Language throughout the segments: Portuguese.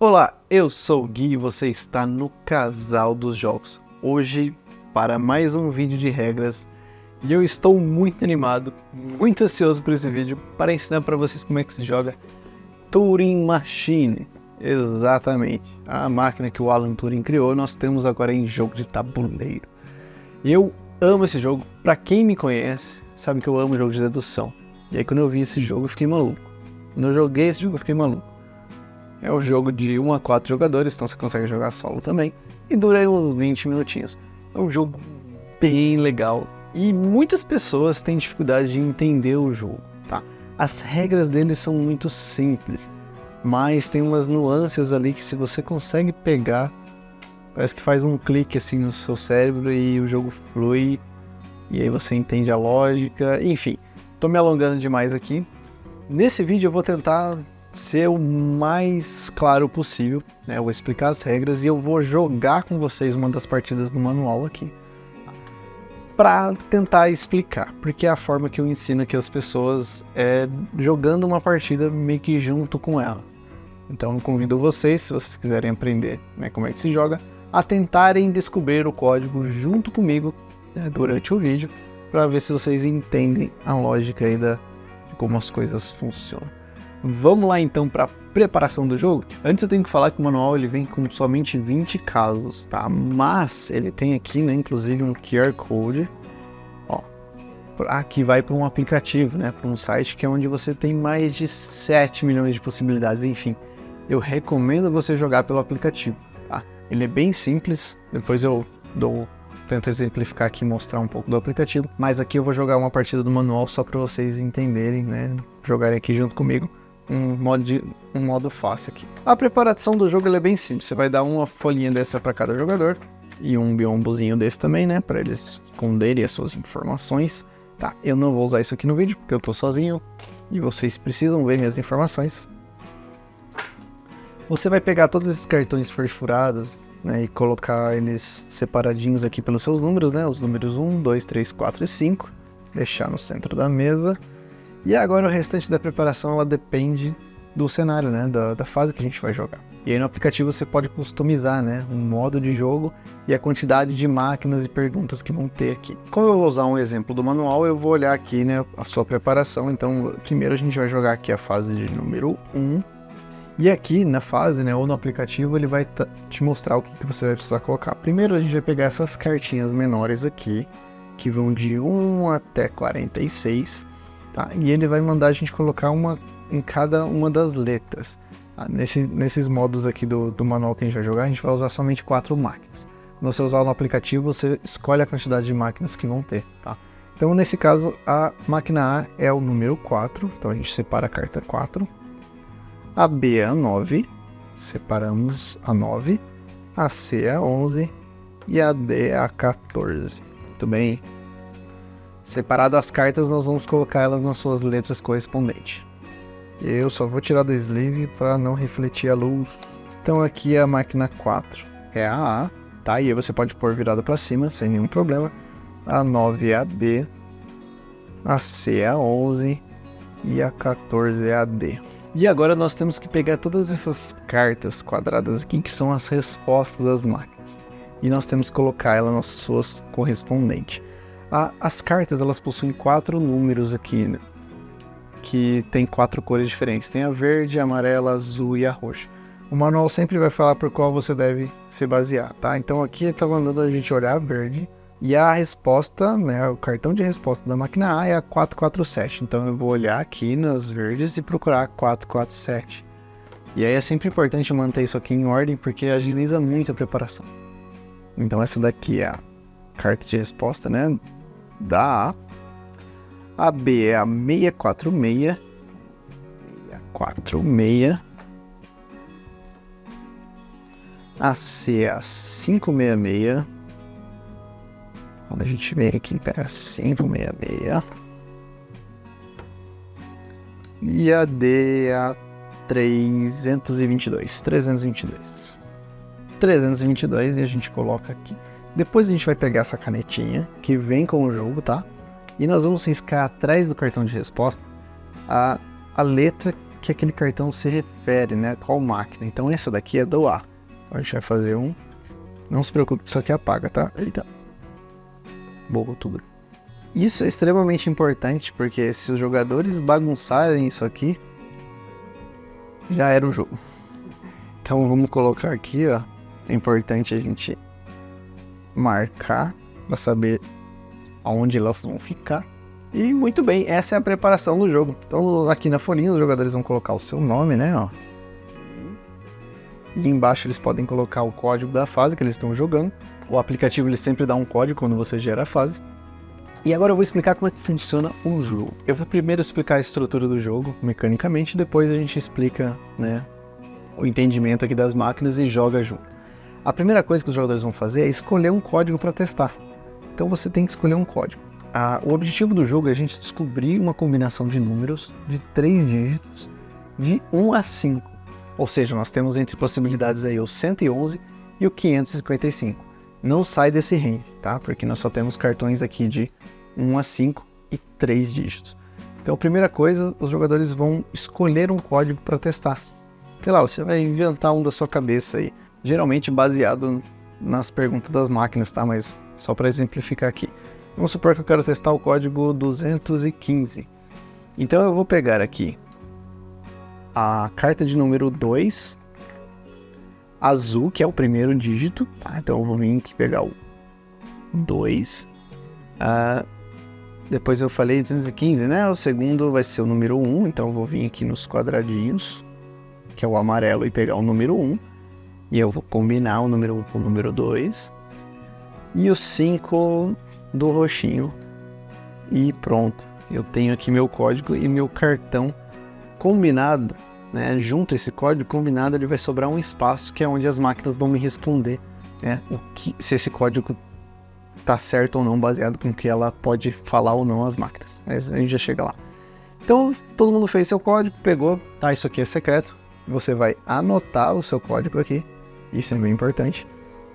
Olá, eu sou o Gui e você está no Casal dos Jogos. Hoje, para mais um vídeo de regras, e eu estou muito animado, muito ansioso por esse vídeo, para ensinar para vocês como é que se joga Turing Machine. Exatamente, a máquina que o Alan Turing criou, nós temos agora em jogo de tabuleiro. Eu amo esse jogo, para quem me conhece, sabe que eu amo jogo de dedução. E aí quando eu vi esse jogo eu fiquei maluco. Quando eu joguei esse jogo eu fiquei maluco. É um jogo de 1 a 4 jogadores, então você consegue jogar solo também. E dura uns 20 minutinhos. É um jogo bem legal. E muitas pessoas têm dificuldade de entender o jogo, tá? As regras dele são muito simples. Mas tem umas nuances ali que se você consegue pegar, parece que faz um clique assim no seu cérebro e o jogo flui. E aí você entende a lógica. Enfim, tô me alongando demais aqui. Nesse vídeo eu vou tentar ser o mais claro possível, né? Eu vou explicar as regras e eu vou jogar com vocês uma das partidas do manual aqui para tentar explicar, porque é a forma que eu ensino aqui as pessoas é jogando uma partida meio que junto com elas. Então eu convido vocês, se vocês quiserem aprender, né, como é que se joga, a tentarem descobrir o código junto comigo, né, durante o vídeo, para ver se vocês entendem a lógica aí de como as coisas funcionam. Vamos lá então para a preparação do jogo. Antes eu tenho que falar que o manual ele vem com somente 20 casos, tá? Mas ele tem aqui, né, inclusive um QR Code, ó, que vai para um aplicativo, né, para um site que é onde você tem mais de 7 milhões de possibilidades. Enfim, eu recomendo você jogar pelo aplicativo, tá? Ele é bem simples, depois eu tento exemplificar aqui e mostrar um pouco do aplicativo, mas aqui eu vou jogar uma partida do manual só para vocês entenderem, né, jogarem aqui junto comigo. Um modo fácil aqui. A preparação do jogo é bem simples. Você vai dar uma folhinha dessa para cada jogador e um biombozinho desse também, né, para eles esconderem as suas informações. Tá, eu não vou usar isso aqui no vídeo porque eu tô sozinho e vocês precisam ver minhas informações. Você vai pegar todos esses cartões perfurados, né, e colocar eles separadinhos aqui pelos seus números, né, os números 1, 2, 3, 4 e 5, deixar no centro da mesa. E agora o restante da preparação ela depende do cenário, né, da fase que a gente vai jogar. E aí no aplicativo você pode customizar, né, um modo de jogo e a quantidade de máquinas e perguntas que vão ter aqui. Como eu vou usar um exemplo do manual, eu vou olhar aqui, né, a sua preparação. Então primeiro a gente vai jogar aqui a fase de número 1. E aqui na fase, né, ou no aplicativo, ele vai te mostrar o que você vai precisar colocar. Primeiro a gente vai pegar essas cartinhas menores aqui, que vão de 1 até 46. Tá? E ele vai mandar a gente colocar uma em cada uma das letras. Tá? Nesses modos aqui do manual que a gente vai jogar, a gente vai usar somente 4 máquinas. Quando você usar no aplicativo, você escolhe a quantidade de máquinas que vão ter. Tá? Então, nesse caso, a máquina A é o número 4, então a gente separa a carta 4. A B é a 9, separamos a 9. A C é a 11 e a D é a 14. Muito bem. Separado as cartas, nós vamos colocar elas nas suas letras correspondentes. Eu só vou tirar do sleeve para não refletir a luz. Então aqui a máquina 4 é a A, tá? E aí você pode pôr virada para cima, sem nenhum problema. A 9 é a B, a C é a 11 e a 14 é a D. E agora nós temos que pegar todas essas cartas quadradas aqui, que são as respostas das máquinas. E nós temos que colocar elas nas suas correspondentes. As cartas elas possuem 4 números aqui, né, que tem 4 cores diferentes. Tem a verde, a amarela, a azul e a roxa. O manual sempre vai falar por qual você deve se basear, tá? Então aqui ele está mandando a gente olhar a verde. E a resposta, né, o cartão de resposta da máquina A é a 447. Então eu vou olhar aqui nas verdes e procurar 447. E aí é sempre importante manter isso aqui em ordem porque agiliza muito a preparação. Então essa daqui é a carta de resposta, né, da A. A B é a 646. 646. A C é a 566. Quando a gente vem aqui, pega a 566. E a D é a 322. 322. 322 e a gente coloca aqui. Depois a gente vai pegar essa canetinha que vem com o jogo, tá? E nós vamos riscar atrás do cartão de resposta a letra que aquele cartão se refere, né? Qual máquina. Então essa daqui é do A. Então, a gente vai fazer um... Não se preocupe que isso aqui apaga, tá? Eita. Boa, tudo. Isso é extremamente importante, porque se os jogadores bagunçarem isso aqui, já era o jogo. Então vamos colocar aqui, ó. É importante a gente marcar para saber aonde elas vão ficar. E muito bem, essa é a preparação do jogo. Então aqui na folhinha os jogadores vão colocar o seu nome, né, ó. E embaixo eles podem colocar o código da fase que eles estão jogando. O aplicativo ele sempre dá um código quando você gera a fase. E agora eu vou explicar como é que funciona o jogo. Eu vou primeiro explicar a estrutura do jogo, mecanicamente, depois a gente explica, né, o entendimento aqui das máquinas e joga junto. A primeira coisa que os jogadores vão fazer é escolher um código para testar. Então você tem que escolher um código. O objetivo do jogo é a gente descobrir uma combinação de números de 3 dígitos de 1 a 5. Ou seja, nós temos entre possibilidades aí o 111 e o 555. Não sai desse range, tá? Porque nós só temos cartões aqui de 1 a 5 e 3 dígitos. Então a primeira coisa, os jogadores vão escolher um código para testar. Sei lá, você vai inventar um da sua cabeça aí. Geralmente baseado nas perguntas das máquinas, tá? Mas só para exemplificar aqui. Vamos supor que eu quero testar o código 215. Então eu vou pegar aqui a carta de número 2, azul, que é o primeiro dígito, tá? Então eu vou vir aqui pegar o 2. Depois eu falei 215, né? O segundo vai ser o número 1, então eu vou vir aqui nos quadradinhos, que é o amarelo, e pegar o número 1. E eu vou combinar o número 1 com o número 2. E o 5 do roxinho. E pronto. Eu tenho aqui meu código e meu cartão combinado, né? Junto a esse código combinado, ele vai sobrar um espaço que é onde as máquinas vão me responder, né? Se esse código tá certo ou não, baseado com o que ela pode falar ou não às máquinas. Mas a gente já chega lá. Então, todo mundo fez seu código, pegou, tá? Isso aqui é secreto. Você vai anotar o seu código aqui. Isso é bem importante.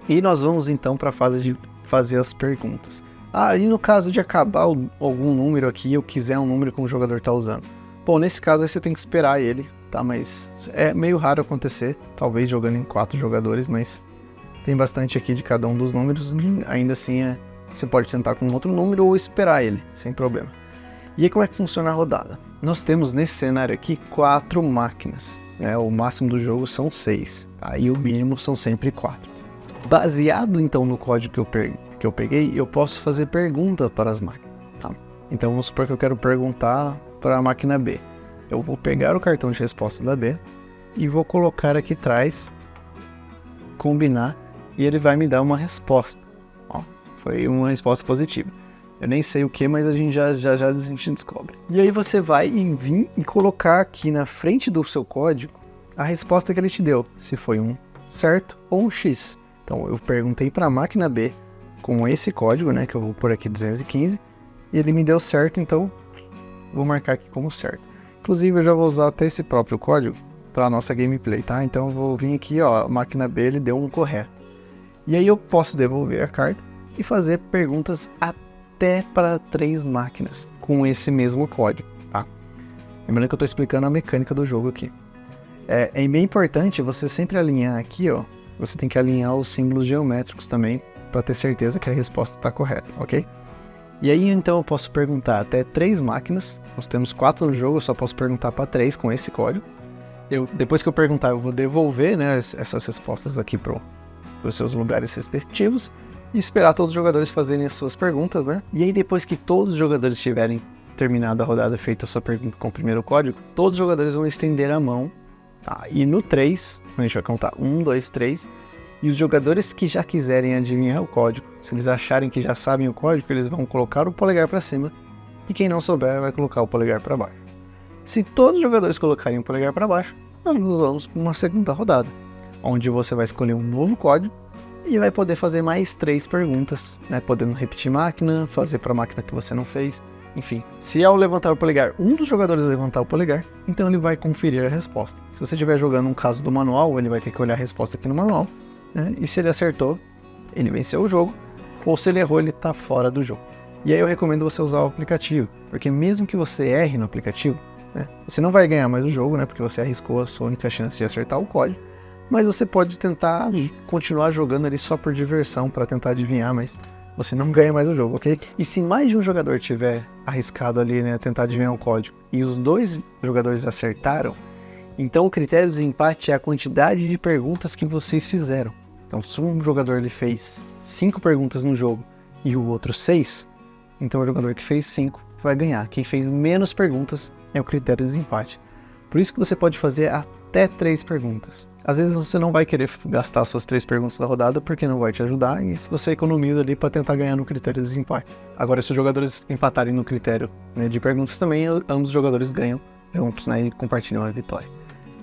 E nós vamos então para a fase de fazer as perguntas. E no caso de acabar algum número aqui, eu quiser um número que o jogador está usando. Bom, nesse caso aí você tem que esperar ele, tá? Mas é meio raro acontecer, talvez jogando em 4 jogadores, mas tem bastante aqui de cada um dos números. Ainda assim, você pode tentar com outro número ou esperar ele, sem problema. E aí como é que funciona a rodada? Nós temos nesse cenário aqui 4 máquinas. O máximo do jogo são 6, tá? E o mínimo são sempre 4. Baseado então no código que eu peguei, eu posso fazer pergunta para as máquinas, tá? Então vamos supor que eu quero perguntar para a máquina B. Eu vou pegar o cartão de resposta da B e vou colocar aqui atrás, combinar, e ele vai me dar uma resposta. Ó, foi uma resposta positiva. Eu nem sei o que, mas a gente já a gente descobre. E aí você vai vir e colocar aqui na frente do seu código a resposta que ele te deu, se foi um certo ou um X. Então eu perguntei para a máquina B com esse código, né, que eu vou pôr aqui 215, e ele me deu certo, então vou marcar aqui como certo. Inclusive eu já vou usar até esse próprio código para a nossa gameplay, tá? Então eu vou vir aqui, ó, a máquina B ele deu um correto. E aí eu posso devolver a carta e fazer perguntas até para 3 máquinas com esse mesmo código, tá? Lembrando que eu estou explicando a mecânica do jogo aqui. É bem importante você sempre alinhar aqui, ó. Você tem que alinhar os símbolos geométricos também para ter certeza que a resposta está correta, ok? E aí então eu posso perguntar até 3 máquinas. Nós temos 4 no jogo, eu só posso perguntar para 3 com esse código. Depois que eu perguntar, eu vou devolver, né, essas respostas aqui para os seus lugares respectivos e esperar todos os jogadores fazerem as suas perguntas, né? E aí depois que todos os jogadores tiverem terminado a rodada, feita a sua pergunta com o primeiro código, todos os jogadores vão estender a mão, tá? E no 3, a gente vai contar 1, 2, 3, e os jogadores que já quiserem adivinhar o código, se eles acharem que já sabem o código, eles vão colocar o polegar para cima, e quem não souber vai colocar o polegar para baixo. Se todos os jogadores colocarem o polegar para baixo, nós vamos para uma segunda rodada, onde você vai escolher um novo código e vai poder fazer mais 3 perguntas, né? Podendo repetir máquina, fazer para a máquina que você não fez, enfim. Se ao levantar o polegar, um dos jogadores levantar o polegar, então ele vai conferir a resposta. Se você estiver jogando um caso do manual, ele vai ter que olhar a resposta aqui no manual, né? E se ele acertou, ele venceu o jogo, ou se ele errou, ele está fora do jogo. E aí eu recomendo você usar o aplicativo, porque mesmo que você erre no aplicativo, né? Você não vai ganhar mais o jogo, né? Porque você arriscou a sua única chance de acertar o código. Mas você pode tentar continuar jogando ali só por diversão, para tentar adivinhar, mas você não ganha mais o jogo, ok? E se mais de um jogador tiver arriscado ali, né, tentar adivinhar o código, e os 2 jogadores acertaram, então o critério de desempate é a quantidade de perguntas que vocês fizeram. Então se um jogador ele fez 5 perguntas no jogo e o outro 6, então o jogador que fez 5 vai ganhar. Quem fez menos perguntas é o critério de desempate. Por isso que você pode fazer até 3 perguntas. Às vezes você não vai querer gastar suas 3 perguntas da rodada porque não vai te ajudar, e você economiza ali para tentar ganhar no critério de desempate. Agora, se os jogadores empatarem no critério, né, de perguntas também, ambos os jogadores ganham juntos, né, e compartilham a vitória.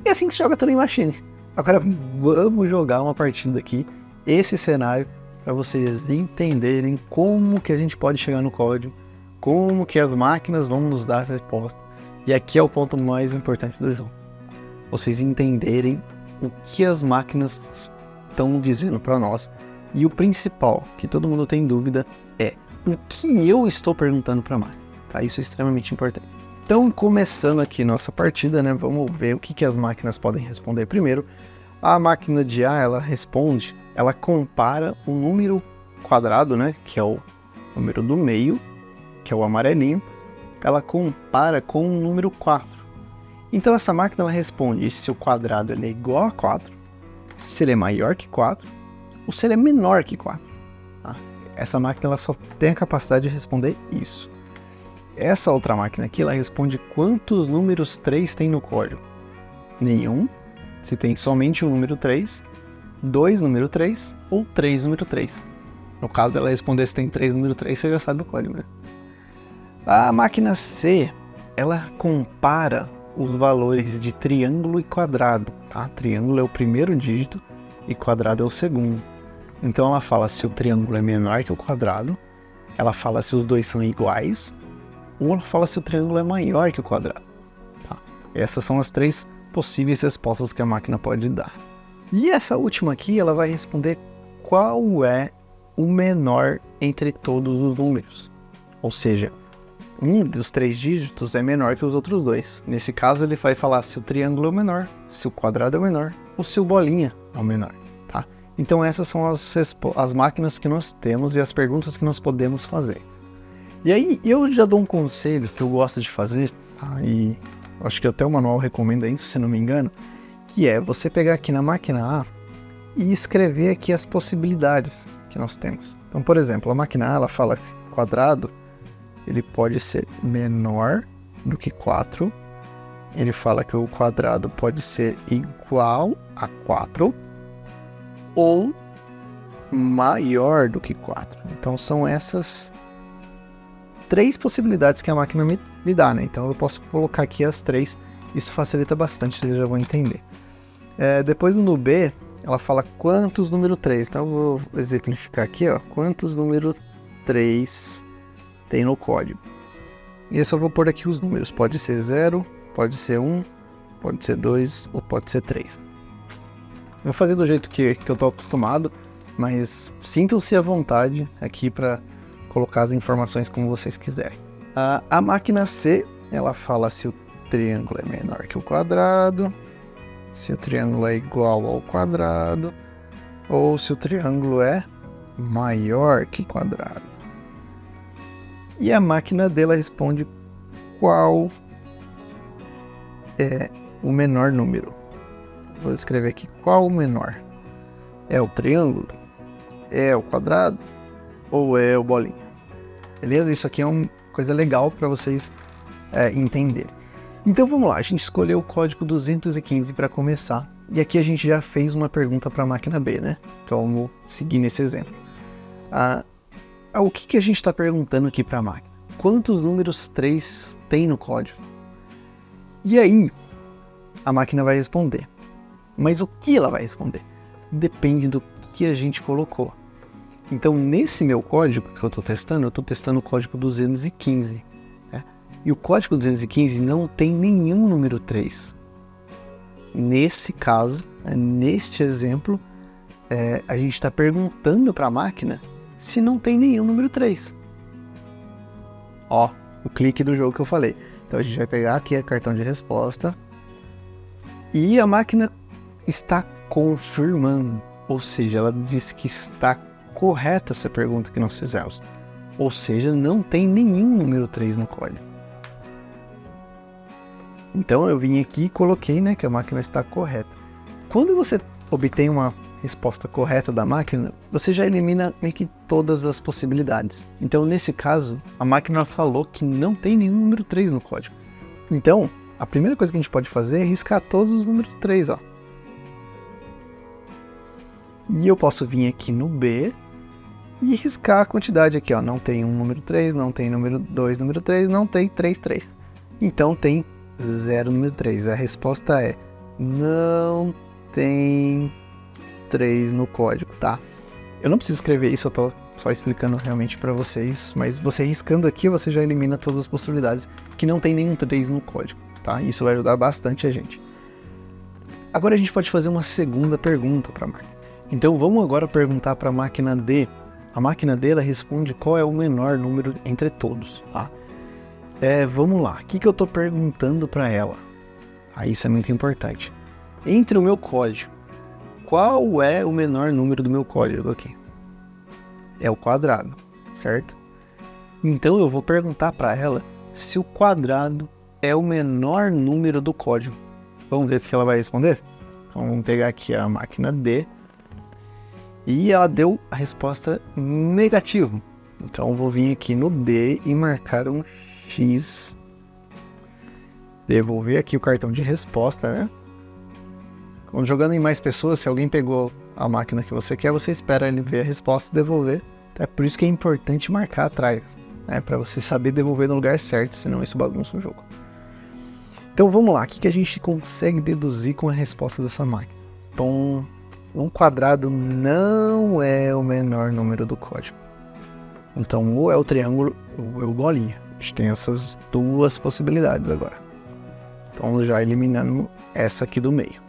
E assim que se joga Turing Machine. Agora vamos jogar uma partida aqui, esse cenário, para vocês entenderem como que a gente pode chegar no código, como que as máquinas vão nos dar a resposta. E aqui é o ponto mais importante do jogo. Vocês entenderem o que as máquinas estão dizendo para nós. E o principal, que todo mundo tem dúvida, é o que eu estou perguntando para a máquina. Tá? Isso é extremamente importante. Então, começando aqui nossa partida, né, vamos ver o que as máquinas podem responder primeiro. A máquina de A, ela responde, ela compara o número quadrado, né, que é o número do meio, que é o amarelinho, ela compara com o número 4. Então essa máquina ela responde se o quadrado ele é igual a 4, se ele é maior que 4, ou se ele é menor que 4. Tá? Essa máquina ela só tem a capacidade de responder isso. Essa outra máquina aqui ela responde quantos números 3 tem no código. Nenhum, se tem somente um número 3, 2 número 3 ou 3 número 3. No caso dela responder se tem 3 número 3, você já sabe o código, né? A máquina C, ela compara os valores de triângulo e quadrado, tá? Triângulo é o primeiro dígito e quadrado é o segundo. Então ela fala se o triângulo é menor que o quadrado, ela fala se os dois são iguais, ou ela fala se o triângulo é maior que o quadrado. Tá? Essas são as 3 possíveis respostas que a máquina pode dar. E essa última aqui, ela vai responder qual é o menor entre todos os números. Ou seja, um dos 3 dígitos é menor que os outros 2. Nesse caso, ele vai falar se o triângulo é o menor, se o quadrado é o menor, ou se o bolinha é o menor. Tá? Então essas são as máquinas que nós temos e as perguntas que nós podemos fazer. E aí, eu já dou um conselho que eu gosto de fazer, tá? E acho que até o manual recomenda isso, se não me engano, que é você pegar aqui na máquina A e escrever aqui as possibilidades que nós temos. Então, por exemplo, a máquina A, ela fala que o quadrado ele pode ser menor do que 4. Ele fala que o quadrado pode ser igual a 4 ou maior do que 4. Então são essas 3 possibilidades que a máquina me dá, né? Então eu posso colocar aqui as 3. Isso facilita bastante, vocês já vão entender. Depois no B, ela fala quantos número 3. Então eu vou exemplificar aqui, ó, quantos número 3 tem no código. E eu só vou pôr aqui os números. Pode ser 0, pode ser 1, pode ser 2 ou pode ser 3. Eu vou fazer do jeito que eu tô acostumado, mas sintam-se à vontade aqui para colocar as informações como vocês quiserem. A máquina C, ela fala se o triângulo é menor que o quadrado, se o triângulo é igual ao quadrado, ou se o triângulo é maior que o quadrado. E a máquina dela responde qual é o menor número. Vou escrever aqui qual o menor. É o triângulo? É o quadrado? Ou é o bolinha? Beleza? Isso aqui é uma coisa legal para vocês entenderem. Então vamos lá, a gente escolheu o código 215 para começar. E aqui a gente já fez uma pergunta para a máquina B, né? Então vamos seguir nesse exemplo. O que a gente está perguntando aqui para a máquina? Quantos números 3 tem no código? E aí, a máquina vai responder. Mas o que ela vai responder? Depende do que a gente colocou. Então, nesse meu código que eu estou testando o código 215. Né? E o código 215 não tem nenhum número 3. Nesse caso, neste exemplo, a gente está perguntando para a máquina se não tem nenhum número 3. Ó, o clique do jogo que eu falei. Então a gente vai pegar aqui o cartão de resposta. E a máquina está confirmando. Ou seja, ela disse que está correta essa pergunta que nós fizemos. Ou seja, não tem nenhum número 3 no código. Então eu vim aqui e coloquei, né, que a máquina está correta. Quando você obtém uma resposta correta da máquina, você já elimina meio que todas as possibilidades. Então nesse caso, a máquina falou que não tem nenhum número 3 no código. Então, a primeira coisa que a gente pode fazer é riscar todos os números 3, ó. E eu posso vir aqui no B e riscar a quantidade aqui, ó. Não tem um número 3, não tem número 2, número 3, não tem 3, 3. Então tem 0 número 3. A resposta é não tem 3 no código, tá? Eu não preciso escrever isso, eu tô só explicando realmente para vocês, mas você riscando aqui, você já elimina todas as possibilidades que não tem nenhum 3 no código, tá? Isso vai ajudar bastante a gente. Agora a gente pode fazer uma segunda pergunta para a máquina. Então vamos agora perguntar para a máquina D. A máquina D, ela responde qual é o menor número entre todos, tá? Vamos lá, o que eu estou perguntando para ela? Isso é muito importante. Entre o meu código, qual é o menor número do meu código aqui? É o quadrado, certo? Então eu vou perguntar para ela se o quadrado é o menor número do código. Vamos ver o que ela vai responder? Então vamos pegar aqui a máquina D. E ela deu a resposta negativo. Então eu vou vir aqui no D e marcar um X. Devolver aqui o cartão de resposta, né? Quando jogando em mais pessoas, se alguém pegou a máquina que você quer, você espera ele ver a resposta e devolver. É por isso que é importante marcar atrás, né? Para você saber devolver no lugar certo, senão isso bagunça o jogo. Então vamos lá, o que a gente consegue deduzir com a resposta dessa máquina? Então, um quadrado não é o menor número do código. Então, ou é o triângulo ou é o bolinha. A gente tem essas duas possibilidades agora. Então, já eliminando essa aqui do meio.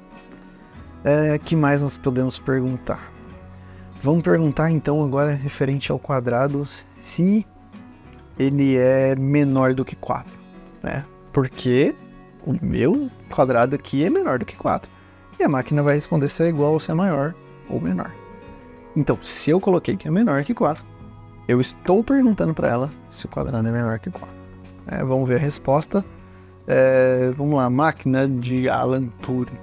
Que mais nós podemos perguntar? Vamos perguntar então agora referente ao quadrado se ele é menor do que 4, né? Porque o meu quadrado aqui é menor do que 4. E a máquina vai responder se é igual ou se é maior ou menor. Então, se eu coloquei que é menor que 4, eu estou perguntando para ela se o quadrado é menor que 4. Vamos ver a resposta. Vamos lá, máquina de Alan Turing.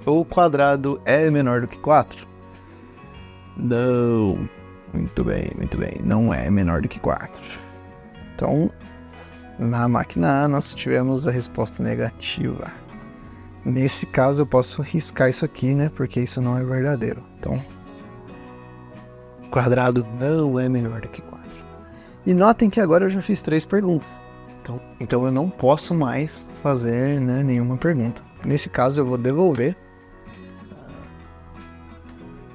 O quadrado é menor do que 4? Não. Muito bem, muito bem. Não é menor do que 4. Então, na máquina A, nós tivemos a resposta negativa. Nesse caso, eu posso riscar isso aqui, né? Porque isso não é verdadeiro. Então, o quadrado não é menor do que 4. E notem que agora eu já fiz 3 perguntas. Então eu não posso mais fazer, né, nenhuma pergunta. Nesse caso, eu vou devolver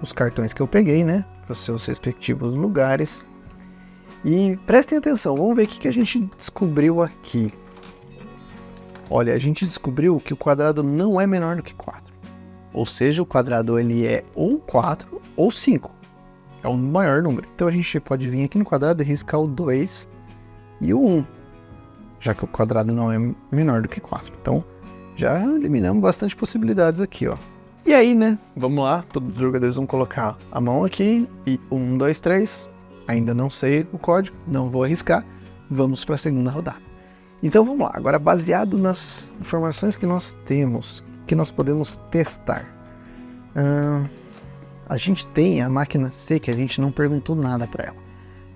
os cartões que eu peguei, né? Para os seus respectivos lugares. E prestem atenção, vamos ver o que a gente descobriu aqui. Olha, a gente descobriu que o quadrado não é menor do que 4. Ou seja, o quadrado ele é ou 4 ou 5. É o maior número. Então a gente pode vir aqui no quadrado e riscar o 2 e o 1. Já que o quadrado não é menor do que 4. Então já eliminamos bastante possibilidades aqui, ó. E aí, né? Vamos lá, todos os jogadores vão colocar a mão aqui e 1, 2, 3. Ainda não sei o código, não vou arriscar. Vamos para a segunda rodada. Então vamos lá, agora baseado nas informações que nós temos, que nós podemos testar. A gente tem a máquina C, que a gente não perguntou nada para ela.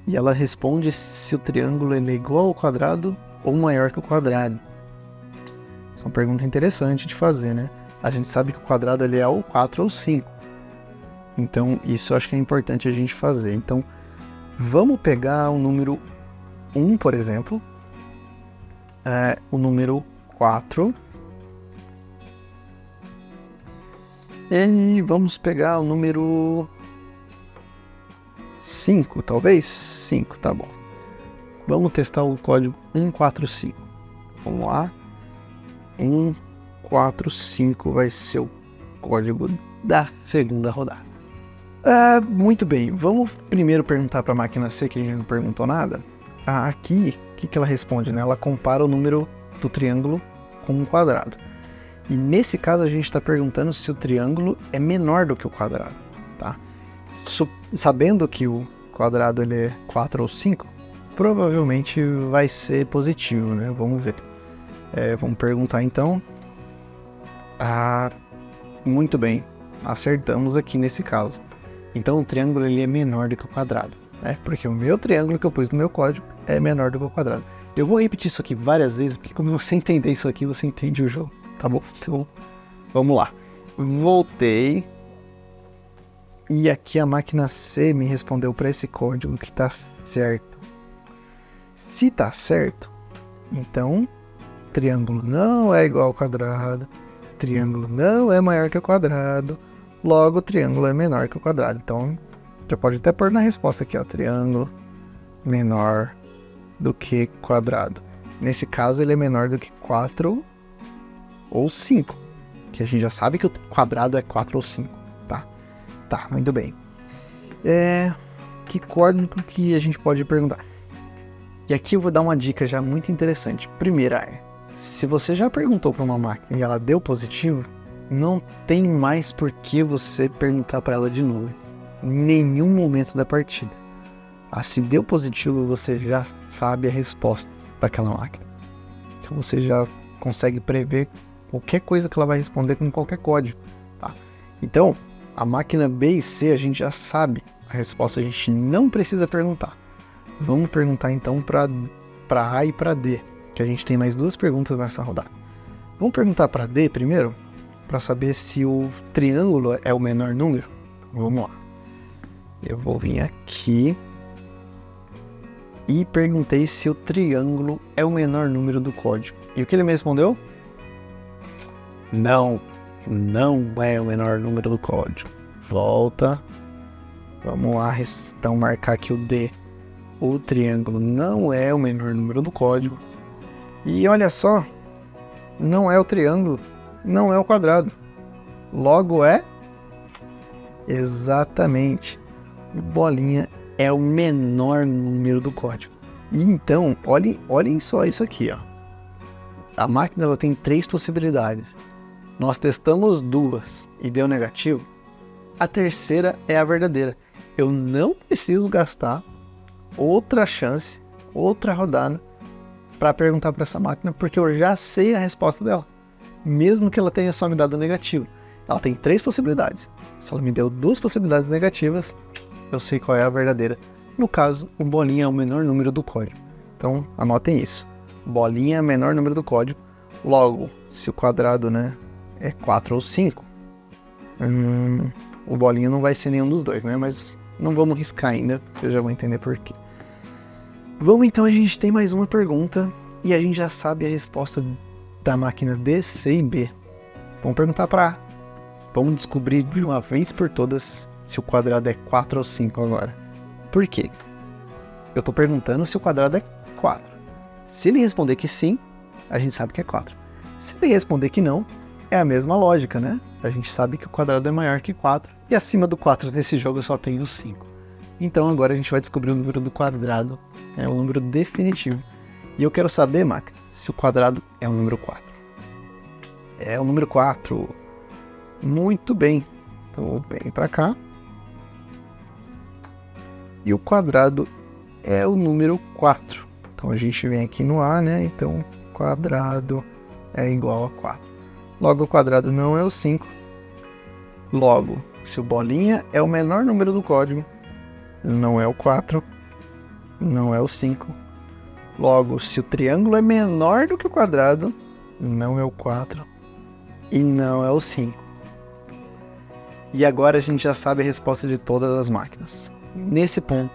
E ela responde se o triângulo ele é igual ao quadrado ou maior que o quadrado. É uma pergunta interessante de fazer, né? A gente sabe que o quadrado ele é ou 4 ou 5. Então isso eu acho que é importante a gente fazer. Então vamos pegar o número 1, por exemplo. O número 4. E vamos pegar o número 5, talvez? 5, tá bom. Vamos testar o código 145. Vamos lá. 145 vai ser o código da segunda rodada. Muito bem, vamos primeiro perguntar para a máquina C, que a gente não perguntou nada. Aqui, o que ela responde, né? Ela compara o número do triângulo com um quadrado. E nesse caso a gente está perguntando se o triângulo é menor do que o quadrado, tá? Sabendo que o quadrado ele é 4 ou 5, provavelmente vai ser positivo, né? Vamos ver. Vamos perguntar então. Muito bem, acertamos aqui nesse caso. Então o triângulo ele é menor do que o quadrado, né? Porque o meu triângulo que eu pus no meu código é menor do que o quadrado. Eu vou repetir isso aqui várias vezes, porque como você entender isso aqui, você entende o jogo, tá bom? Então, vamos lá. Voltei. E aqui a máquina C me respondeu para esse código que tá certo. Se tá certo, então triângulo não é igual ao quadrado, triângulo não é maior que o quadrado, logo o triângulo é menor que o quadrado. Então, já pode até pôr na resposta aqui, ó, triângulo menor do que quadrado. Nesse caso, ele é menor do que 4 ou 5, que a gente já sabe que o quadrado é 4 ou 5, tá? Tá, muito bem. Que código que a gente pode perguntar? E aqui eu vou dar uma dica já muito interessante. Primeira se você já perguntou para uma máquina e ela deu positivo, não tem mais por que você perguntar para ela de novo. Em nenhum momento da partida. Se deu positivo, você já sabe a resposta daquela máquina. Então você já consegue prever qualquer coisa que ela vai responder com qualquer código, tá? Então, a máquina B e C a gente já sabe a resposta, a gente não precisa perguntar. Vamos perguntar então para A e para D, que a gente tem mais 2 perguntas nessa rodada. Vamos perguntar para D primeiro, para saber se o triângulo é o menor número. Vamos lá. Eu vou vir aqui e perguntei se o triângulo é o menor número do código. E o que ele me respondeu? Não é o menor número do código. Volta. Vamos lá, então marcar aqui o D. O triângulo não é o menor número do código. E olha só, não é o triângulo, não é o quadrado. Logo é... Exatamente. O bolinha é o menor número do código. E então, olhem só isso aqui, ó. A máquina ela tem 3 possibilidades. Nós testamos 2 e deu negativo. A terceira é a verdadeira. Eu não preciso gastar outra chance, outra rodada para perguntar para essa máquina, porque eu já sei a resposta dela. Mesmo que ela tenha só me dado negativo. Ela tem 3 possibilidades. Se ela me deu 2 possibilidades negativas, eu sei qual é a verdadeira. No caso, o bolinha é o menor número do código. Então, anotem isso. Bolinha é o menor número do código. Logo, se o quadrado, né, é 4 ou 5, o bolinha não vai ser nenhum dos dois, né? Mas não vamos riscar ainda, eu já vou entender por quê. Vamos então, a gente tem mais uma pergunta e a gente já sabe a resposta da máquina D, C e B. Vamos perguntar para A. Vamos descobrir de uma vez por todas se o quadrado é 4 ou 5 agora. Por quê? Eu estou perguntando se o quadrado é 4. Se ele responder que sim, a gente sabe que é 4. Se ele responder que não, é a mesma lógica, né? A gente sabe que o quadrado é maior que 4 e acima do 4 nesse jogo eu só tenho o 5. Então agora a gente vai descobrir o número do quadrado, é o número definitivo. E eu quero saber, máquina, se o quadrado é o número 4. É o número 4. Muito bem. Então vem para cá. E o quadrado é o número 4. Então a gente vem aqui no A, né? Então quadrado é igual a 4. Logo o quadrado não é o 5. Logo, se o bolinha é o menor número do código, não é o 4, não é o 5. Logo, se o triângulo é menor do que o quadrado, não é o 4 e não é o 5. E agora a gente já sabe a resposta de todas as máquinas. Nesse ponto,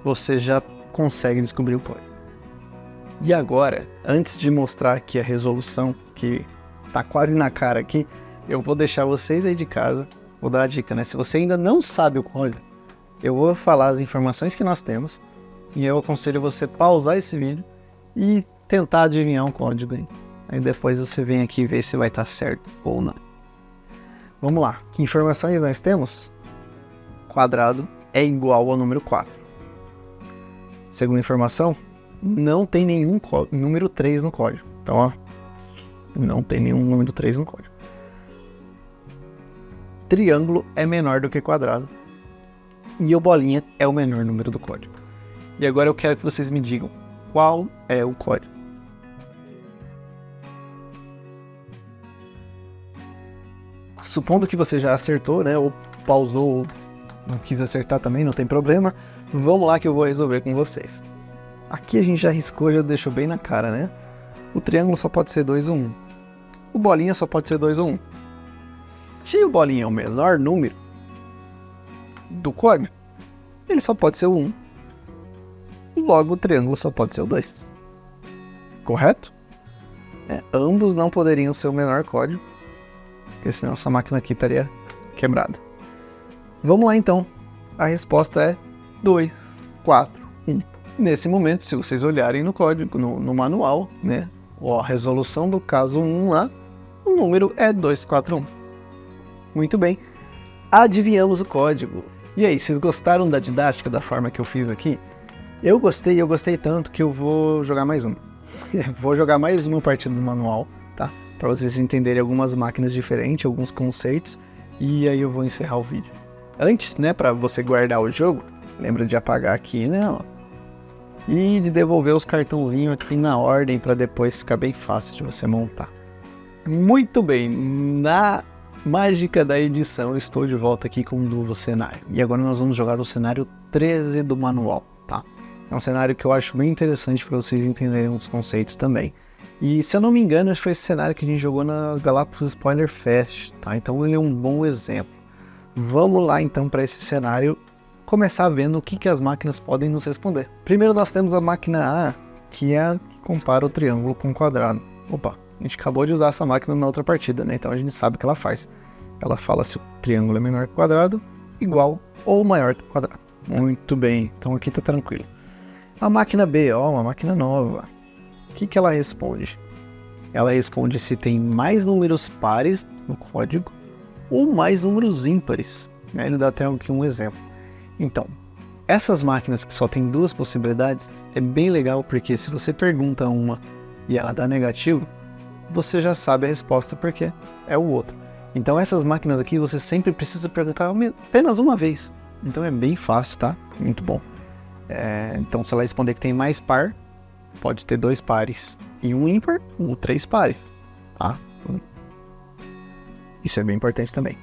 você já consegue descobrir o código. E agora, antes de mostrar aqui a resolução, que tá quase na cara aqui, eu vou deixar vocês aí de casa, vou dar a dica, né? Se você ainda não sabe o código, eu vou falar as informações que nós temos e eu aconselho você pausar esse vídeo e tentar adivinhar um código aí. Aí depois você vem aqui e vê se vai estar certo ou não. Vamos lá, que informações nós temos? Quadrado é igual ao número 4. Segunda informação, não tem nenhum número 3 no código. Então, ó, Não tem nenhum número 3 no código. Triângulo é menor do que quadrado. E o bolinha é o menor número do código. E agora eu quero que vocês me digam qual é o código. Supondo que você já acertou, né? Ou pausou, ou não quis acertar também, não tem problema. Vamos lá que eu vou resolver com vocês. Aqui a gente já riscou, já deixou bem na cara, né? O triângulo só pode ser 2 ou 1. O bolinha só pode ser 2 ou 1. Se o bolinha é o menor número do código, ele só pode ser o 1. Logo, o triângulo só pode ser o 2. Correto? Ambos não poderiam ser o menor código, porque senão essa máquina aqui estaria quebrada. Vamos lá então. A resposta é 2, 4, 1. Nesse momento, se vocês olharem no código, no manual, né, a resolução do caso 1 lá, o número é 241. Muito bem. Adivinhamos o código. E aí, vocês gostaram da didática, da forma que eu fiz aqui? Eu gostei tanto que eu vou jogar mais uma. Vou jogar mais uma partida do manual, tá? Para vocês entenderem algumas máquinas diferentes, alguns conceitos, e aí eu vou encerrar o vídeo. Antes, né, para você guardar o jogo, lembra de apagar aqui, né, ó, e de devolver os cartãozinhos aqui na ordem para depois ficar bem fácil de você montar. Muito bem, na mágica da edição, eu estou de volta aqui com um novo cenário. E agora nós vamos jogar o cenário 13 do manual, tá? É um cenário que eu acho bem interessante para vocês entenderem os conceitos também. E se eu não me engano, esse foi esse cenário que a gente jogou na Galápagos Spoiler Fest, tá? Então ele é um bom exemplo. Vamos lá então para esse cenário, começar vendo o que as máquinas podem nos responder. Primeiro nós temos a máquina A, que é a que compara o triângulo com o quadrado. Opa, a gente acabou de usar essa máquina na outra partida, né? Então a gente sabe o que ela faz. Ela fala se o triângulo é menor que o quadrado, igual ou maior que o quadrado. Muito bem, então aqui tá tranquilo. A máquina B, ó, uma máquina nova. O que ela responde? Ela responde se tem mais números pares no código ou mais números ímpares. Ele dá até aqui um exemplo. Então, essas máquinas que só tem duas possibilidades, é bem legal porque se você pergunta uma e ela dá negativo, você já sabe a resposta porque é o outro. Então essas máquinas aqui você sempre precisa perguntar apenas uma vez. Então é bem fácil, tá? Muito bom. Então se ela responder que tem mais par, pode ter 2 pares e um ímpar ou 3 pares, tá? Isso é bem importante também.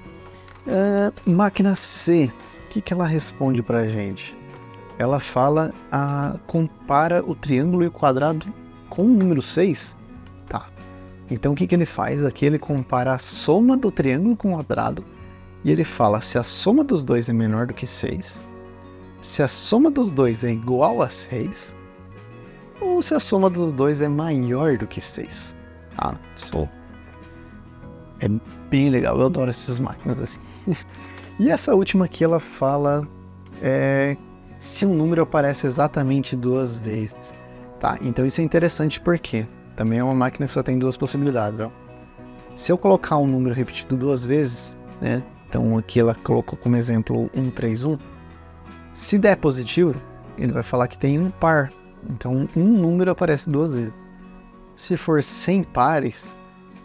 Máquina C, o que ela responde pra gente? Ela fala, compara o triângulo e o quadrado com o número 6, tá? Então o que ele faz? Aqui ele compara a soma do triângulo com o quadrado e ele fala se a soma dos dois é menor do que 6, se a soma dos dois é igual a 6 ou se a soma dos dois é maior do que 6. Tá? É bem legal, eu adoro essas máquinas assim. E essa última aqui ela fala se um número aparece exatamente 2 vezes. Tá? Então isso é interessante porque também é uma máquina que só tem 2 possibilidades. Ó. Se eu colocar um número repetido 2 vezes, né? Então aqui ela colocou como exemplo 131. Se der positivo, ele vai falar que tem um par. Então um número aparece 2 vezes. Se for 100 pares,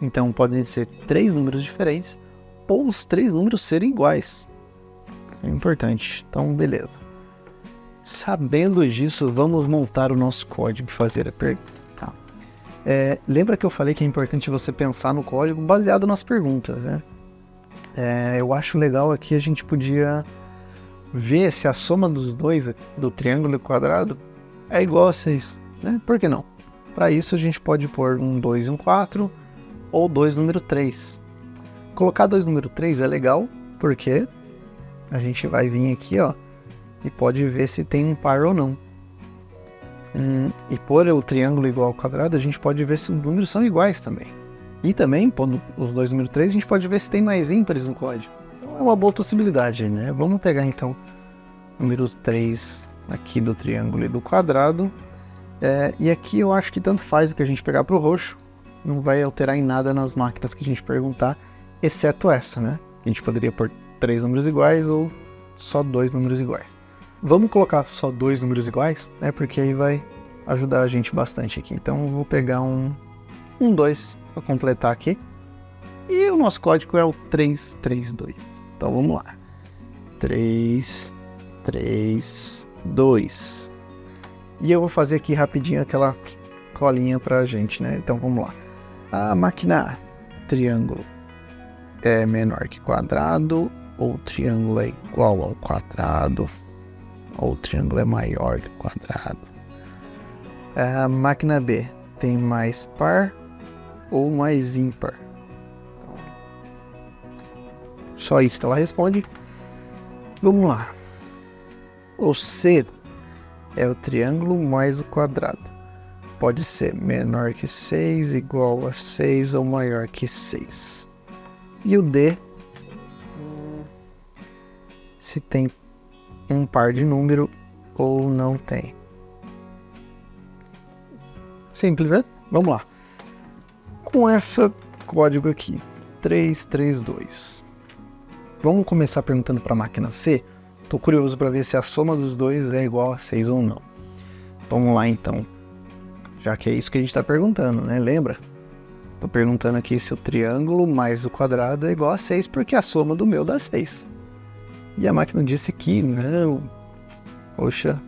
então podem ser 3 números diferentes ou os 3 números serem iguais. Isso é importante. Então beleza. Sabendo disso, vamos montar o nosso código e fazer a pergunta. Tá. Lembra que eu falei que é importante você pensar no código baseado nas perguntas, né? Eu acho legal aqui a gente podia ver se a soma dos dois, do triângulo e do quadrado, é igual a 6, né? Por que não? Para isso a gente pode pôr um 2 e um 4, ou 2 número 3. Colocar 2 número 3 é legal, porque a gente vai vir aqui, ó, e pode ver se tem um par ou não. E pôr o triângulo igual ao quadrado, a gente pode ver se os números são iguais também. E também, pondo os 2 número 3, a gente pode ver se tem mais ímpares no código. Então é uma boa possibilidade, né? Vamos pegar então o número 3 aqui do triângulo e do quadrado. E aqui eu acho que tanto faz o que a gente pegar para o roxo. Não vai alterar em nada nas máquinas que a gente perguntar, exceto essa, né? A gente poderia pôr 3 números iguais ou só 2 números iguais. Vamos colocar só 2 números iguais, né? Porque aí vai ajudar a gente bastante aqui. Então eu vou pegar um um 2 para completar aqui. E o nosso código é o 332. Então vamos lá. 332. E eu vou fazer aqui rapidinho aquela colinha pra gente, né? Então vamos lá. A máquina A, triângulo é menor que quadrado, ou triângulo é igual ao quadrado, ou triângulo é maior que quadrado. A máquina B tem mais par ou mais ímpar. Então, só isso que ela responde. Vamos lá. O C é o triângulo mais o quadrado. Pode ser menor que 6, igual a 6 ou maior que 6. E o D, se tem um par de número ou não tem. Simples, né? Vamos lá. Com esse código aqui, 332. Vamos começar perguntando para a máquina C. Estou curioso para ver se a soma dos dois é igual a 6 ou não. Vamos lá então. Já que é isso que a gente está perguntando, né? Lembra? Estou perguntando aqui se o triângulo mais o quadrado é igual a 6, porque a soma do meu dá 6. E a máquina disse que não. Poxa,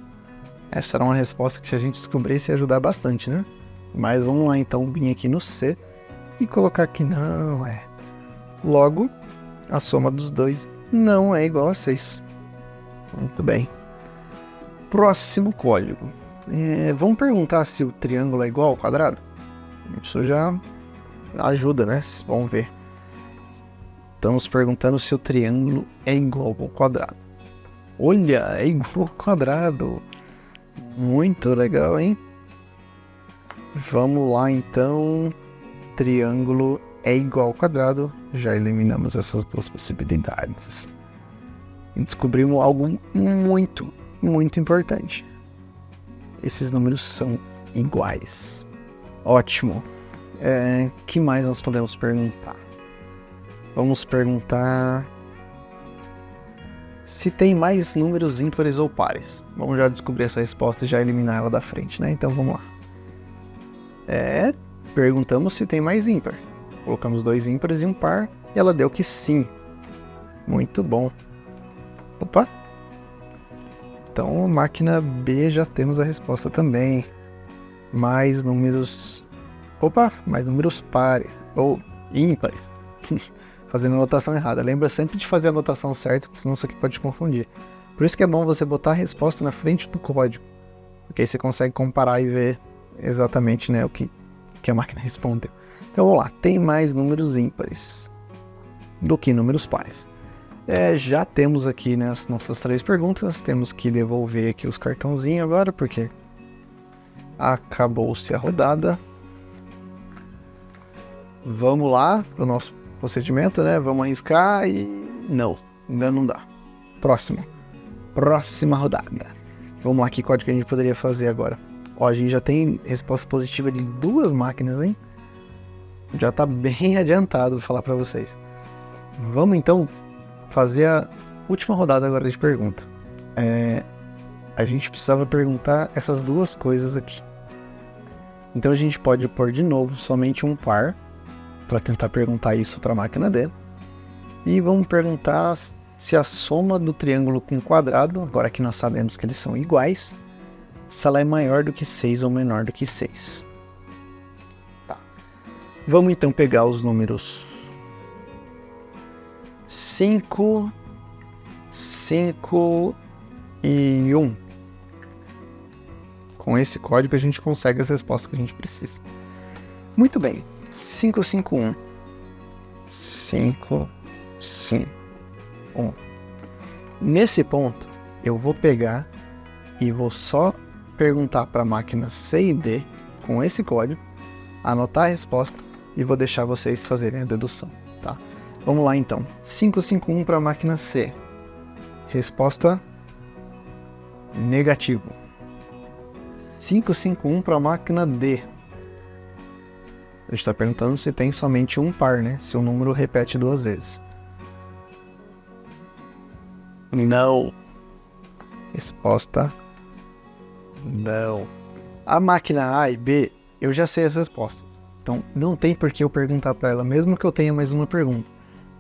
essa era uma resposta que se a gente descobrisse ia ajudar bastante, né? Mas vamos lá então, vir aqui no C e colocar que não é. Logo, a soma dos dois não é igual a 6. Muito bem. Próximo código. Vamos perguntar se o triângulo é igual ao quadrado? Isso já ajuda, né? Vamos ver. Estamos perguntando se o triângulo é igual ao quadrado. Olha, é igual ao quadrado. Muito legal, hein? Vamos lá, então. Triângulo é igual ao quadrado. Já eliminamos essas duas possibilidades. E descobrimos algo muito, muito importante. Esses números são iguais. Ótimo. Que mais nós podemos perguntar? Vamos perguntar se tem mais números ímpares ou pares. Vamos já descobrir essa resposta e já eliminar ela da frente, né? Então vamos lá. Perguntamos se tem mais ímpar. Colocamos 2 ímpares e um par e ela deu que sim. Muito bom. Opa! Então, máquina B, já temos a resposta também. Mais números... Opa! Mais números pares. Ou ímpares. Fazendo a anotação errada. Lembra sempre de fazer a anotação certa, porque senão isso aqui pode te confundir. Por isso que é bom você botar a resposta na frente do código. Porque aí você consegue comparar e ver exatamente, né, o que a máquina respondeu. Então, vamos lá. Tem mais números ímpares do que números pares. Já temos aqui, né, as nossas 3 perguntas. Temos que devolver aqui os cartãozinhos agora, porque acabou-se a rodada. Vamos lá para o nosso procedimento, né? Vamos arriscar e... Não, ainda não dá. Próxima rodada. Vamos lá, que código que a gente poderia fazer agora? Ó, a gente já tem resposta positiva de 2 máquinas, hein? Já tá bem adiantado, vou falar para vocês. Vamos então fazer a última rodada agora de pergunta. A gente precisava perguntar essas 2 coisas aqui. Então a gente pode pôr de novo somente um par para tentar perguntar isso para a máquina D. E vamos perguntar se a soma do triângulo com o quadrado, agora que nós sabemos que eles são iguais, se ela é maior do que 6 ou menor do que 6. Tá. Vamos então pegar os números 5, 5 e 1. Com esse código a gente consegue as respostas que a gente precisa. Muito bem. 551. 551. Nesse ponto, eu vou pegar e vou só perguntar para a máquina C e D com esse código, anotar a resposta e vou deixar vocês fazerem a dedução, tá? Vamos lá então. 551 para a máquina C. Resposta negativo. 551 para a máquina D. A gente está perguntando se tem somente um par, né? Se o número repete 2 vezes. Não. Resposta não. A máquina A e B, eu já sei as respostas. Então, não tem por que eu perguntar para ela, mesmo que eu tenha mais uma pergunta.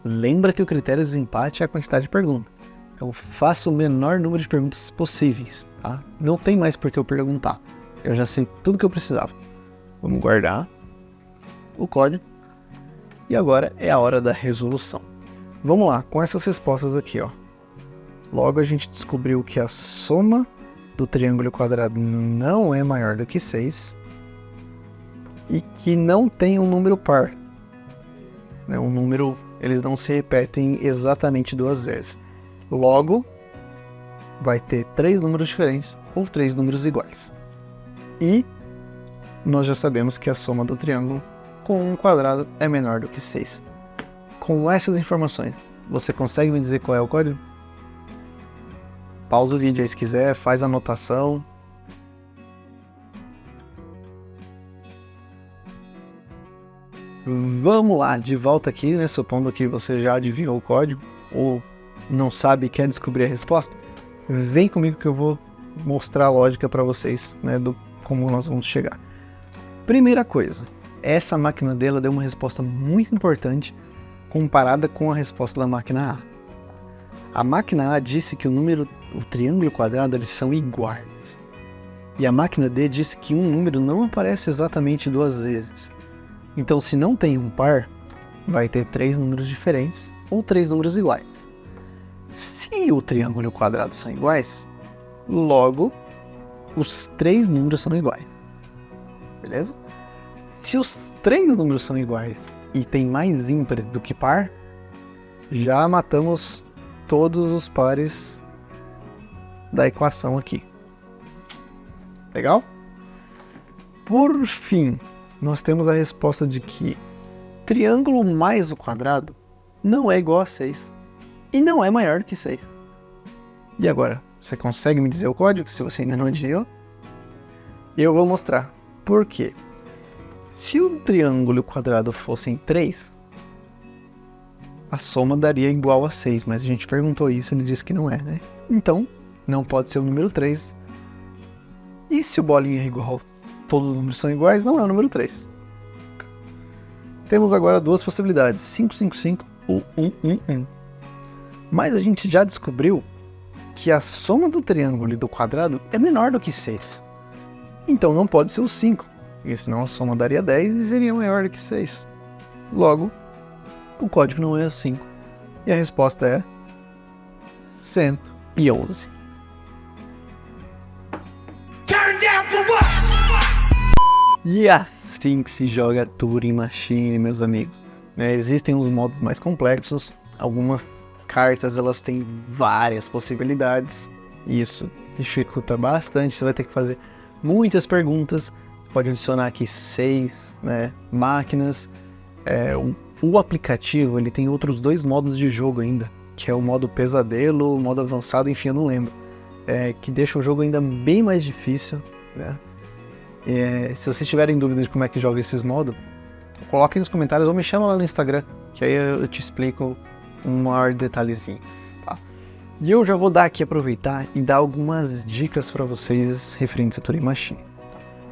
Lembra que o critério de desempate é a quantidade de perguntas. Então, faça o menor número de perguntas possíveis, tá? Não tem mais por que eu perguntar. Eu já sei tudo que eu precisava. Vamos guardar o código. E agora é a hora da resolução. Vamos lá, com essas respostas aqui, ó. Logo a gente descobriu que a soma do triângulo quadrado não é maior do que 6 e que não tem um número par. Um número, eles não se repetem exatamente 2 vezes. Logo, vai ter 3 números diferentes ou 3 números iguais. E nós já sabemos que a soma do triângulo com um quadrado é menor do que 6. Com essas informações, você consegue me dizer qual é o código? Pausa o vídeo aí se quiser, faz a anotação. Vamos lá, de volta aqui, né? Supondo que você já adivinhou o código ou não sabe e quer descobrir a resposta, vem comigo que eu vou mostrar a lógica para vocês, né? Do como nós vamos chegar. Primeira coisa, essa máquina dela deu uma resposta muito importante comparada com a resposta da máquina A. A máquina A disse que o triângulo e o quadrado, eles são iguais. E a máquina D disse que um número não aparece exatamente 2 vezes. Então, se não tem um par, vai ter 3 números diferentes ou 3 números iguais. Se o triângulo e o quadrado são iguais, logo, os 3 números são iguais. Beleza? Se os 3 números são iguais e tem mais ímpares do que par, já matamos todos os pares da equação aqui. Legal? Por fim, nós temos a resposta de que triângulo mais o quadrado não é igual a 6 e não é maior que 6. E agora, você consegue me dizer o código se você ainda não adivinhou? Eu vou mostrar. Por quê? Se o triângulo e o quadrado fossem 3, a soma daria igual a 6, mas a gente perguntou isso e ele disse que não é, né? Então, não pode ser o número 3. E se o bolinho é igual, todos os números são iguais, não é o número 3. Temos agora 2 possibilidades, 5, 5, 5 ou 1, 1, 1. Mas a gente já descobriu que a soma do triângulo e do quadrado é menor do que 6. Então não pode ser o 5, porque senão a soma daria 10 e seria maior do que 6. Logo, o código não é 5. E a resposta é 111. E assim que se joga Turing Machine, meus amigos. Existem uns modos mais complexos. Algumas cartas elas têm várias possibilidades. E isso dificulta bastante. Você vai ter que fazer muitas perguntas. Você pode adicionar aqui 6 máquinas. O aplicativo ele tem outros 2 modos de jogo ainda, que é o modo pesadelo, o modo avançado, enfim, eu não lembro, que deixa o jogo ainda bem mais difícil, né? Se vocês tiverem dúvidas de como é que joga esses modos, coloquem nos comentários ou me chama lá no Instagram, que aí eu te explico um maior detalhezinho, tá? E eu já vou aproveitar e dar algumas dicas para vocês referentes a Turing Machine.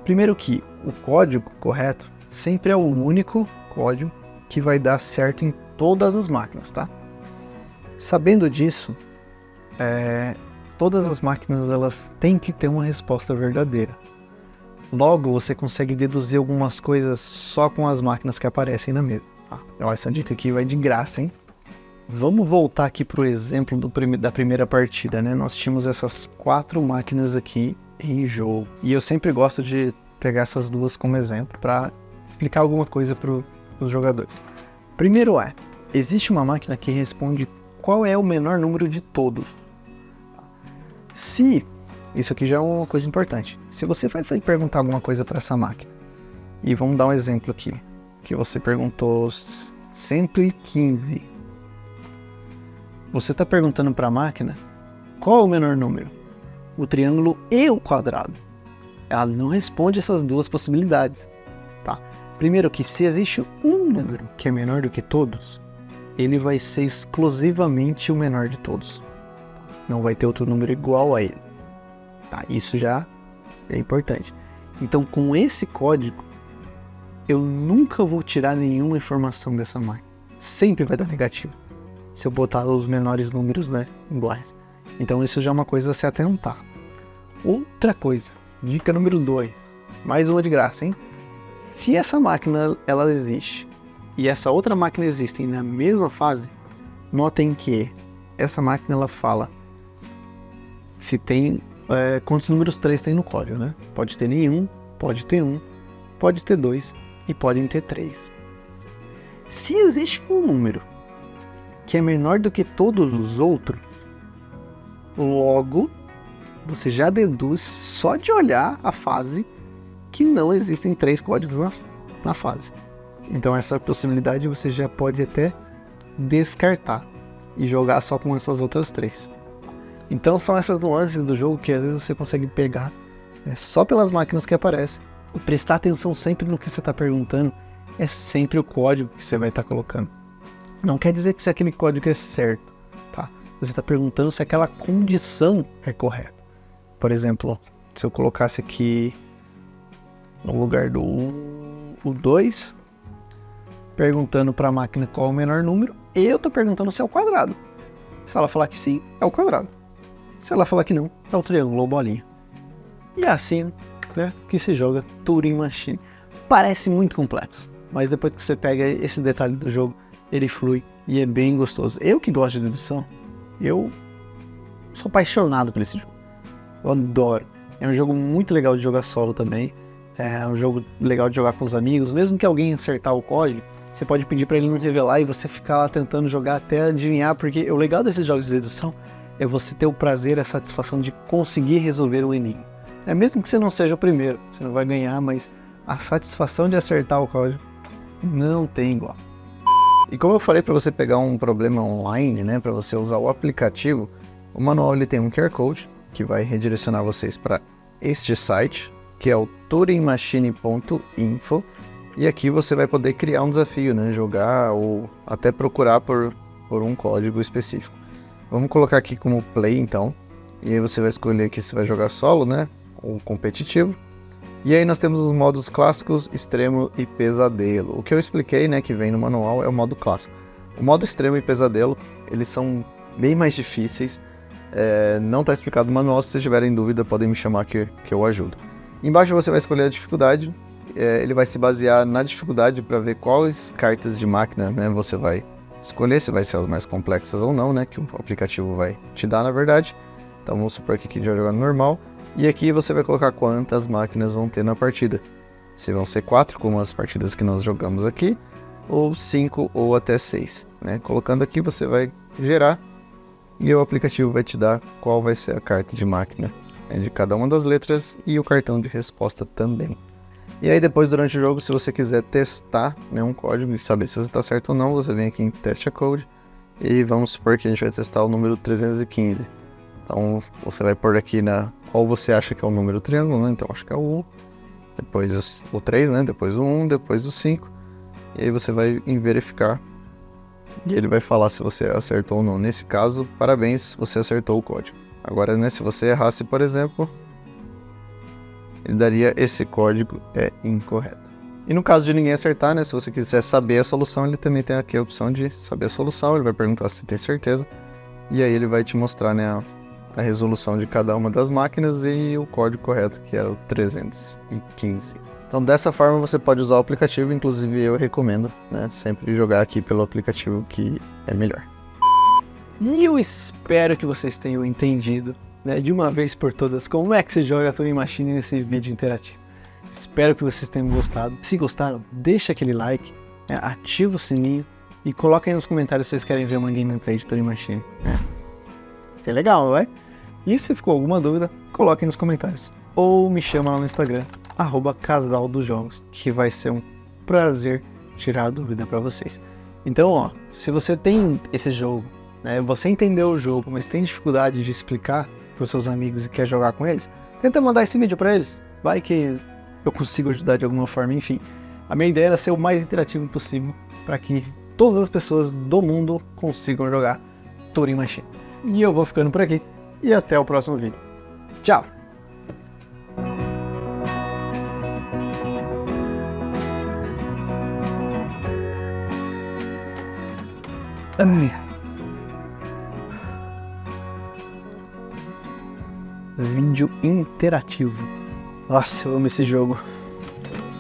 Primeiro que o código correto sempre é o único código que vai dar certo em todas as máquinas, tá? Sabendo disso, todas as máquinas elas têm que ter uma resposta verdadeira. Logo, você consegue deduzir algumas coisas só com as máquinas que aparecem na mesa. Tá? Então, essa dica aqui vai de graça, hein? Vamos voltar aqui para o exemplo da primeira partida, né? Nós tínhamos essas 4 máquinas aqui em jogo. E eu sempre gosto de pegar essas 2 como exemplo para explicar alguma coisa para os jogadores. Primeiro existe uma máquina que responde qual é o menor número de todos. Isso aqui já é uma coisa importante. Se você vai perguntar alguma coisa para essa máquina, e vamos dar um exemplo aqui, que você perguntou 115. Você está perguntando para a máquina qual é o menor número, o triângulo e o quadrado. Ela não responde essas 2 possibilidades, tá? Primeiro que se existe um número que é menor do que todos, ele vai ser exclusivamente o menor de todos. Não vai ter outro número igual a ele. Tá, isso já é importante. Então, com esse código, eu nunca vou tirar nenhuma informação dessa máquina. Sempre vai dar negativo, se eu botar os menores números, né, iguais. Então isso já é uma coisa a se atentar. Outra coisa, dica número 2, mais uma de graça, hein? Se essa máquina ela existe e essa outra máquina existem na mesma fase, notem que essa máquina ela fala se tem quantos números 3 tem no código, né? Pode ter nenhum, pode ter 1, pode ter 2 e podem ter 3. Se existe um número que é menor do que todos os outros, logo você já deduz só de olhar a fase que não existem 3 códigos na fase. Então essa possibilidade você já pode até descartar e jogar só com essas outras 3. Então são essas nuances do jogo que às vezes você consegue pegar só pelas máquinas que aparecem. E prestar atenção sempre no que você está perguntando, é sempre o código que você vai estar colocando. Não quer dizer que se aquele código é certo, tá? Você está perguntando se aquela condição é correta. Por exemplo, se eu colocasse aqui no lugar do 2, perguntando para a máquina qual é o menor número, eu estou perguntando se é o quadrado. Se ela falar que sim, é o quadrado. Se ela falar que não, é o triângulo ou bolinha. E é assim, né, que se joga Turing Machine. Parece muito complexo, mas depois que você pega esse detalhe do jogo, ele flui e é bem gostoso. Eu que gosto de dedução, eu sou apaixonado por esse jogo. Eu adoro. É um jogo muito legal de jogar solo também. É um jogo legal de jogar com os amigos. Mesmo que alguém acertar o código, você pode pedir para ele não revelar e você ficar lá tentando jogar até adivinhar, porque o legal desses jogos de dedução é você ter o prazer, a satisfação de conseguir resolver um enigma. Mesmo que você não seja o primeiro, você não vai ganhar, mas a satisfação de acertar o código não tem igual. E como eu falei para você pegar um problema online, né, para você usar o aplicativo, o manual ele tem um QR Code que vai redirecionar vocês para este site, que é o turingmachine.info, e aqui você vai poder criar um desafio, né, jogar ou até procurar por um código específico. Vamos colocar aqui como play então, e aí você vai escolher aqui se vai jogar solo, né, ou competitivo. E aí nós temos os modos clássicos, extremo e pesadelo. O que eu expliquei, né, que vem no manual é o modo clássico. O modo extremo e pesadelo, eles são bem mais difíceis. Não está explicado no manual, se vocês tiverem dúvida podem me chamar que eu ajudo. Embaixo você vai escolher a dificuldade, ele vai se basear na dificuldade para ver quais cartas de máquina, né, você vai escolher, se vai ser as mais complexas ou não, né, que o aplicativo vai te dar na verdade. Então vamos supor que aqui a gente vai jogar no normal. E aqui você vai colocar quantas máquinas vão ter na partida. Se vão ser 4, como as partidas que nós jogamos aqui, ou 5 ou até 6. Né? Colocando aqui você vai gerar e o aplicativo vai te dar qual vai ser a carta de máquina, né, de cada uma das letras e o cartão de resposta também. E aí depois durante o jogo, se você quiser testar, né, um código e saber se você está certo ou não, você vem aqui em Test a Code e vamos supor que a gente vai testar o número 315. Então você vai pôr aqui qual você acha que é o número triângulo, né? Então acho que é o 1, depois o 3, né? Depois o 1, depois o 5. E aí você vai em verificar e ele vai falar se você acertou ou não. Nesse caso, parabéns, você acertou o código. Agora, né, se você errasse, por exemplo, ele daria esse código é incorreto. E no caso de ninguém acertar, né, se você quiser saber a solução, ele também tem aqui a opção de saber a solução. Ele vai perguntar se tem certeza e aí ele vai te mostrar, né, a resolução de cada uma das máquinas e o código correto, que era o 315. Então dessa forma você pode usar o aplicativo, inclusive eu recomendo, né, sempre jogar aqui pelo aplicativo que é melhor. E eu espero que vocês tenham entendido, né, de uma vez por todas como é que se joga Turing Machine nesse vídeo interativo. Espero que vocês tenham gostado. Se gostaram, deixa aquele like, né, ativa o sininho e coloca aí nos comentários se vocês querem ver uma gameplay de Turing Machine. É legal, não é? E se ficou alguma dúvida, coloque nos comentários. Ou me chama lá no Instagram, @casaldosjogos, que vai ser um prazer tirar a dúvida para vocês. Então, ó, se você tem esse jogo, né, você entendeu o jogo, mas tem dificuldade de explicar para os seus amigos e quer jogar com eles, tenta mandar esse vídeo para eles. Vai que eu consigo ajudar de alguma forma, enfim. A minha ideia era ser o mais interativo possível para que todas as pessoas do mundo consigam jogar Turing Machine. E eu vou ficando por aqui. E até o próximo vídeo. Tchau! Ai. Vídeo interativo. Nossa, eu amo esse jogo.